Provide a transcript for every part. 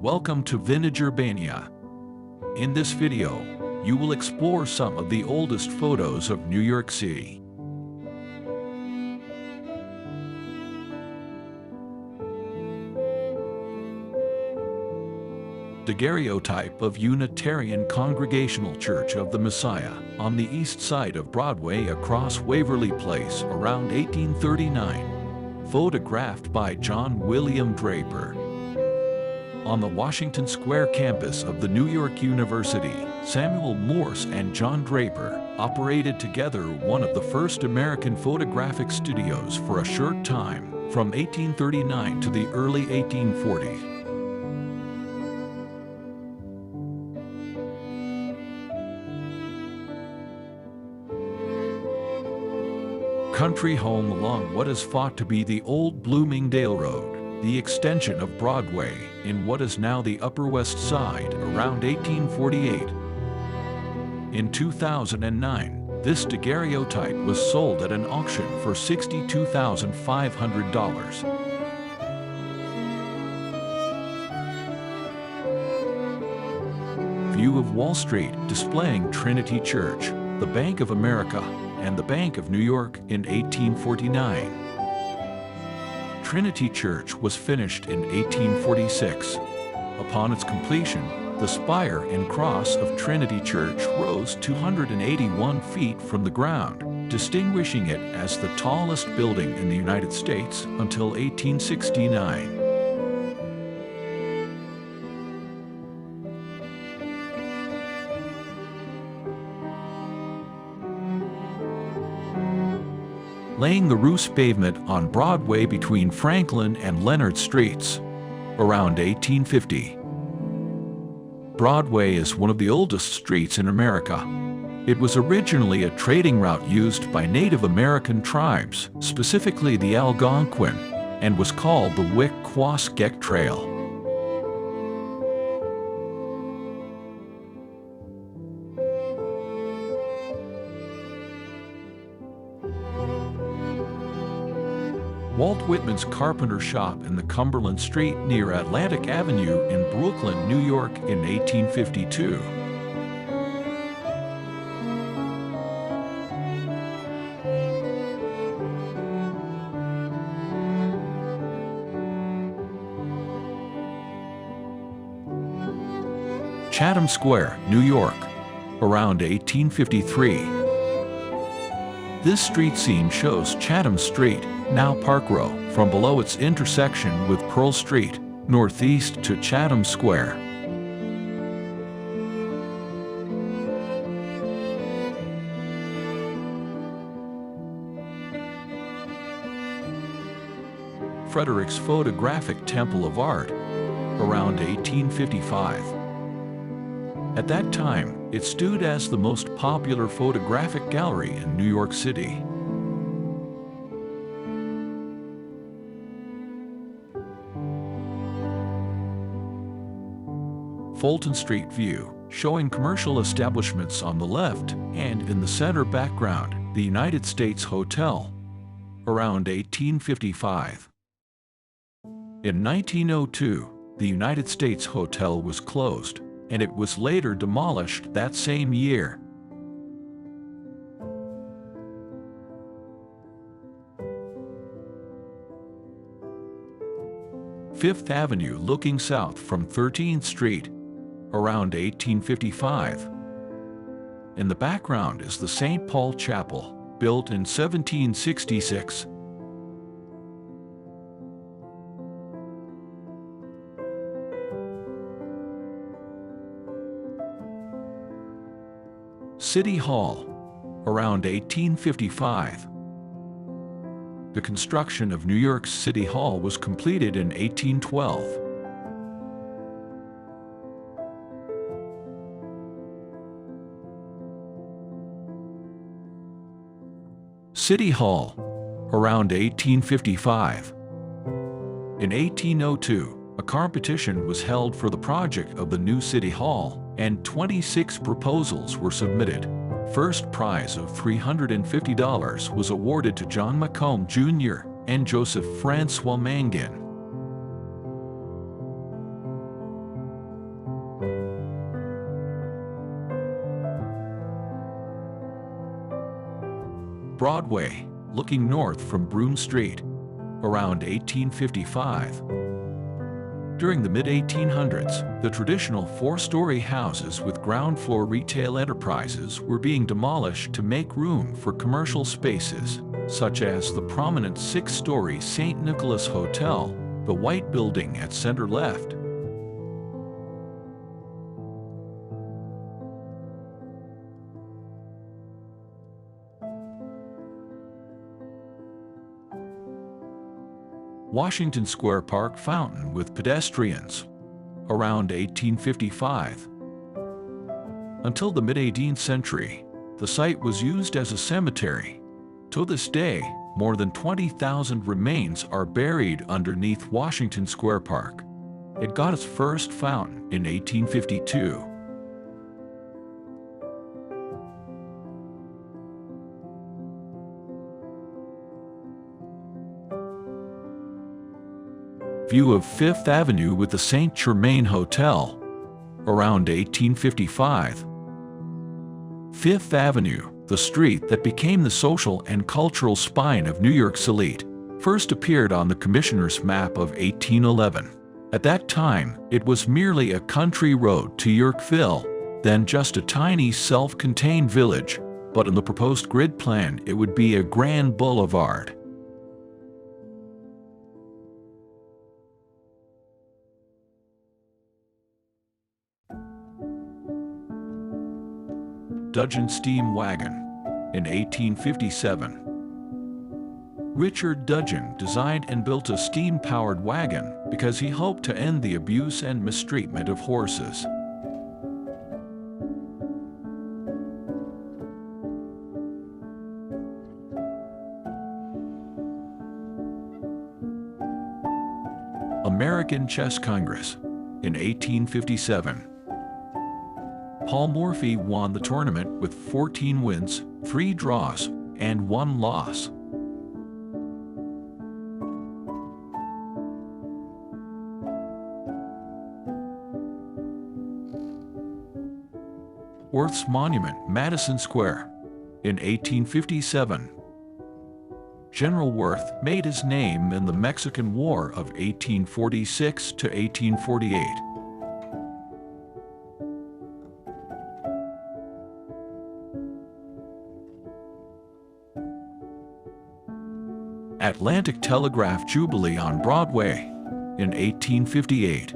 Welcome to Vintage Urbania. In this video, you will explore some of the oldest photos of New York City. Daguerreotype of Unitarian Congregational Church of the Messiah on the east side of Broadway across Waverly Place around 1839. Photographed by John William Draper. On the Washington Square campus of the New York University, Samuel Morse and John Draper operated together one of the first American photographic studios for a short time, from 1839 to the early 1840s. Country home along what is thought to be the old Bloomingdale Road, the extension of Broadway, in what is now the Upper West Side, around 1848. In 2009, this daguerreotype was sold at an auction for $62,500. View of Wall Street displaying Trinity Church, the Bank of America, and the Bank of New York in 1849. Trinity Church was finished in 1846. Upon its completion, the spire and cross of Trinity Church rose 281 feet from the ground, distinguishing it as the tallest building in the United States until 1869. Laying the Roos pavement on Broadway between Franklin and Leonard Streets, around 1850. Broadway is one of the oldest streets in America. It was originally a trading route used by Native American tribes, specifically the Algonquin, and was called the Wick-Quaskek Trail. Walt Whitman's carpenter shop in the Cumberland Street near Atlantic Avenue in Brooklyn, New York in 1852. Chatham Square, New York, around 1853. This street scene shows Chatham Street, now Park Row, from below its intersection with Pearl Street, northeast to Chatham Square. Frederick's Photographic Temple of Art, around 1855. At that time, it stood as the most popular photographic gallery in New York City. Fulton Street view, showing commercial establishments on the left, and in the center background, the United States Hotel, around 1855. In 1902, the United States Hotel was closed, and it was later demolished that same year. Fifth Avenue looking south from 13th Street, around 1855. In the background is the St. Paul Chapel, built in 1766. City Hall, around 1855. The construction of New York's City Hall was completed in 1812. City Hall, around 1855. In 1802, a competition was held for the project of the new City Hall, and 26 proposals were submitted. First prize of $350 was awarded to John Macomb Jr. and Joseph Francois Mangin. Broadway, looking north from Broome Street, around 1855. During the mid-1800s, the traditional four-story houses with ground-floor retail enterprises were being demolished to make room for commercial spaces, such as the prominent six-story St. Nicholas Hotel, the white building at center left. Washington Square Park fountain with pedestrians, around 1855. Until the mid-18th century, the site was used as a cemetery. To this day, more than 20,000 remains are buried underneath Washington Square Park. It got its first fountain in 1852. View of Fifth Avenue with the St. Germain Hotel, around 1855. Fifth Avenue, the street that became the social and cultural spine of New York's elite, first appeared on the Commissioner's map of 1811. At that time, it was merely a country road to Yorkville, then just a tiny self-contained village, but in the proposed grid plan it would be a grand boulevard. Dudgeon steam wagon, in 1857. Richard Dudgeon designed and built a steam-powered wagon because he hoped to end the abuse and mistreatment of horses. American Chess Congress, in 1857. Paul Morphy won the tournament with 14 wins, 3 draws, and 1 loss. Worth's Monument, Madison Square, in 1857. General Worth made his name in the Mexican War of 1846 to 1848. Atlantic Telegraph Jubilee on Broadway, in 1858.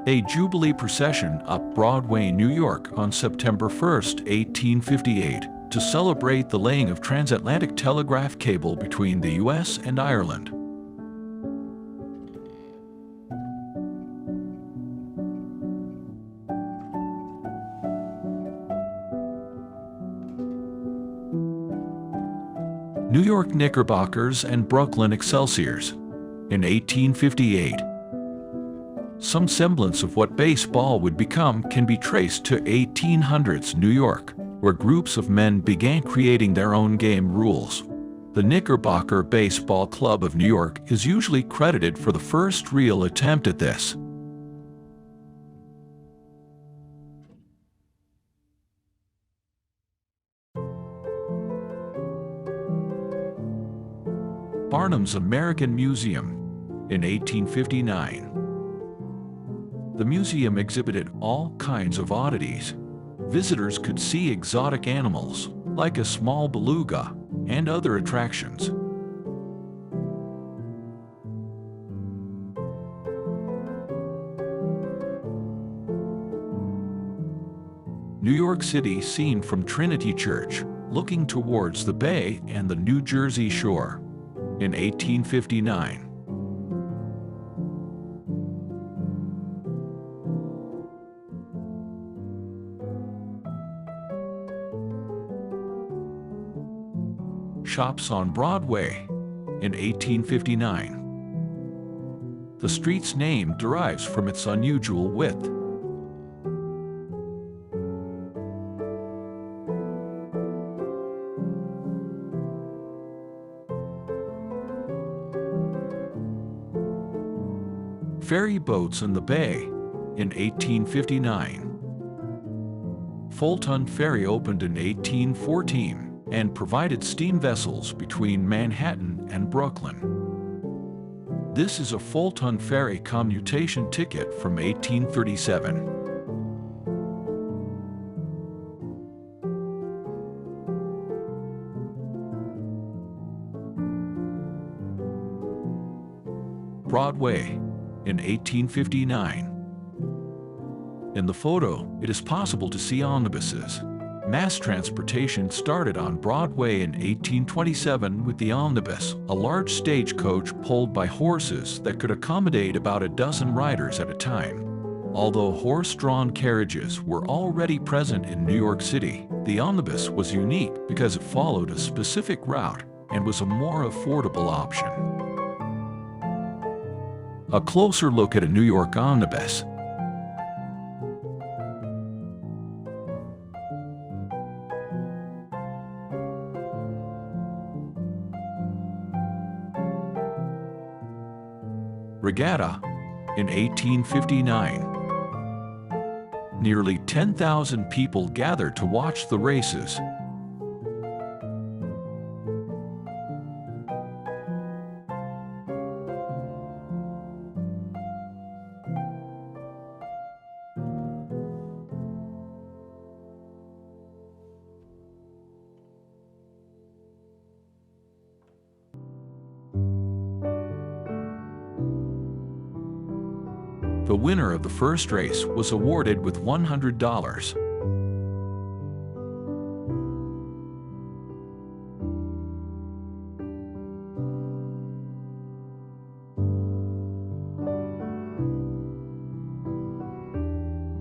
A Jubilee procession up Broadway, New York on September 1, 1858, to celebrate the laying of transatlantic telegraph cable between the U.S. and Ireland. New York Knickerbockers and Brooklyn Excelsiors, in 1858. Some semblance of what baseball would become can be traced to 1800s New York, where groups of men began creating their own game rules. The Knickerbocker Baseball Club of New York is usually credited for the first real attempt at this. Barnum's American Museum, in 1859. The museum exhibited all kinds of oddities. Visitors could see exotic animals, like a small beluga, and other attractions. New York City seen from Trinity Church, looking towards the bay and the New Jersey shore, in 1859. Shops on Broadway, in 1859. The street's name derives from its unusual width. Ferry boats in the bay, in 1859. Fulton Ferry opened in 1814. and provided steam vessels between Manhattan and Brooklyn. This is a Fulton Ferry commutation ticket from 1837. Broadway in 1859. In the photo, it is possible to see omnibuses. Mass transportation started on Broadway in 1827 with the omnibus, a large stagecoach pulled by horses that could accommodate about a dozen riders at a time. Although horse-drawn carriages were already present in New York City, the omnibus was unique because it followed a specific route and was a more affordable option. A closer look at a New York omnibus. Regatta in 1859. Nearly 10,000 people gathered to watch the races. The winner of the first race was awarded with $100.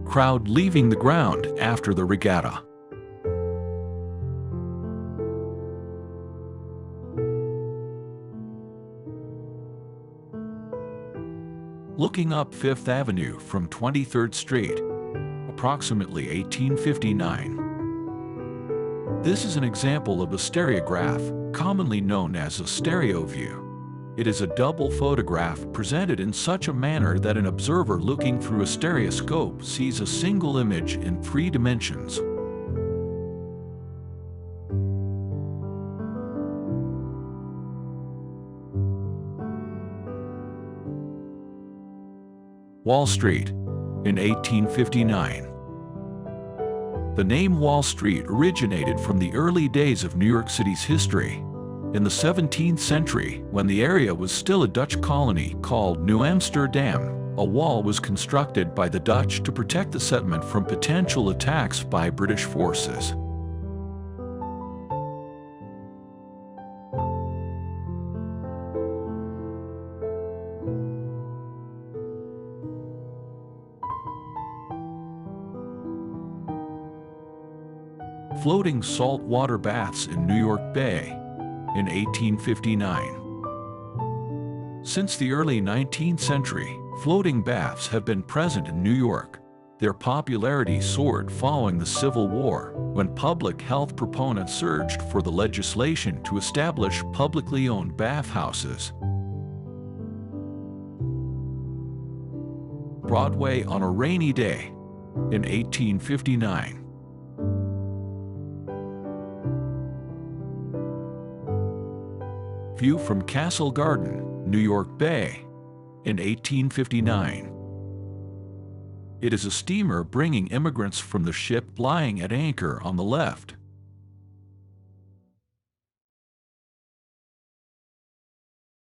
Crowd leaving the ground after the regatta. Looking up Fifth Avenue from 23rd Street, approximately 1859. This is an example of a stereograph, commonly known as a stereo view. It is a double photograph presented in such a manner that an observer looking through a stereoscope sees a single image in 3 dimensions. Wall Street in 1859. The name Wall Street originated from the early days of New York City's history. In the 17th century, when the area was still a Dutch colony called New Amsterdam, a wall was constructed by the Dutch to protect the settlement from potential attacks by British forces. Floating saltwater baths in New York Bay in 1859. Since the early 19th century, floating baths have been present in New York. Their popularity soared following the Civil War, when public health proponents surged for the legislation to establish publicly owned bathhouses. Broadway on a rainy day in 1859. View from Castle Garden, New York Bay, in 1859. It is a steamer bringing immigrants from the ship lying at anchor on the left.